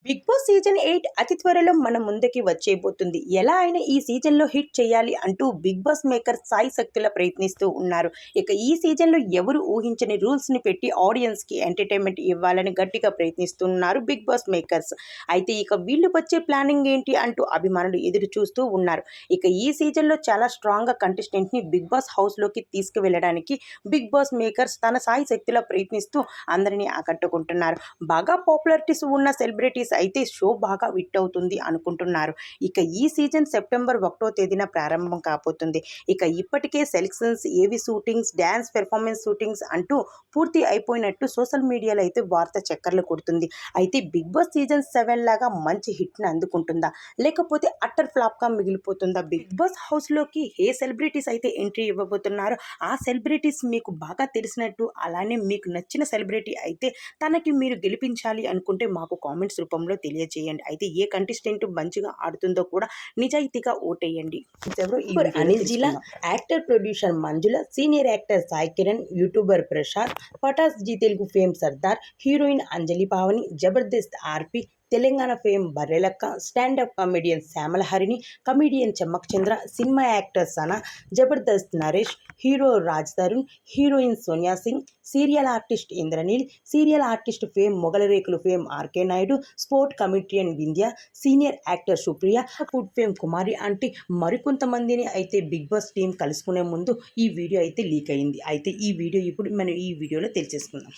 Big boss season 8 అతి త్వరలో మన ముందుకి వచ్చేయబోతుంది. ఎలా అయినా ఈ సీజన్‌లో హిట్ చేయాలి అంటూ బిగ్ బాస్ మేకర్ సాయి శక్తులా ప్రయత్నిస్తూ ఉన్నారు. ఇక ఈ సీజన్‌లో ఎవరు ఊహించని రూల్స్‌ని పెట్టి ఆడియన్స్‌కి ఎంటర్‌టైన్‌మెంట్ ఇవ్వాలని గట్టిగా ప్రయత్నిస్తున్నారు బిగ్ బాస్ మేకర్స్. అయితే ఇక వీళ్ళు వచ్చే ప్లానింగ్ ఏంటి అంటూ అభిమానులు ఎదురు చూస్తూ ఉన్నారు. ఇక ఈ సీజన్‌లో చాలా స్ట్రాంగ్‌గా కంటెస్టెంట్‌ని బిగ్ బాస్ హౌస్‌లోకి తీసుకువెళ్ళడానికి బిగ్ బాస్ మేకర్స్ తన సాయి శక్తులా ప్రయత్నిస్తూ అందరినీ ఆకట్టుకుంటున్నారు. బాగా పాపులారిటీస్ ఉన్న సెలబ్రిటీస్ అయితే షో బాగా హిట్ అవుతుంది అనుకుంటున్నారు. ఇక ఈ సీజన్ సెప్టెంబర్ 1వ తేదీన ప్రారంభం కాబోతుంది. ఇక ఇప్పటికే సెలక్షన్స్, ఏవి షూటింగ్స్, డ్యాన్స్ పెర్ఫార్మెన్స్ షూటింగ్స్ అంటూ పూర్తి అయిపోయినట్టు సోషల్ మీడియాలో అయితే వార్త చక్కర్లు కొడుతుంది. అయితే బిగ్ బాస్ సీజన్ 7 లాగా మంచి హిట్‌ని అందుకుంటుందా? లేకపోతే అట్టర్ ఫ్లాప్‌గా మిగిలిపోతుందా? బిగ్ బాస్ హౌస్‌లోకి ఏ సెలబ్రిటీస్ అయితే ఎంట్రీ ఇవ్వబోతున్నారో ఆ సెలబ్రిటీస్ మీకు బాగా తెలిసినట్టు, అలానే మీకు నచ్చిన సెలబ్రిటీ అయితే తనకి మీరు గెలిపించాలి అనుకుంటే మాకు కామెంట్స్ రూపంలో తెలియజేయండి. అయితే ఏ కంటెస్టెంట్ మంచిగా ఆడుతుందో కూడా నిజాయితీగా ఓటేయండి. ఎవరో ఈ వీడియోలో Anil Geela, actor producer Manjula, senior actor Sai Kiran, YouTuber Prashanth, Patas Zee Telugu fame Sardar, heroine Anjali Pavani, Jabardasth RP, Telangana fame Barrelakka, stand up comedian Shyamala Harini, comedian Chammak Chandra, cinema actor Sana, Jabardasth Naresh, hero Raj Tarun, heroine Sonia Singh, serial artist Indraneel, serial artist fame Mogali Rekulu fame RK Naidu, sport comedian Vindhya, senior actor Supriya, food fame Kumari అంటే మరికొంతమందిని అయితే బిగ్ బాస్ టీం కలుసుకునే ముందు ఈ video అయితే leak అయింది. అయితే ఈ వీడియో ఇప్పుడు మనం ఈ వీడియోలో తెలియజేసుకుందాం.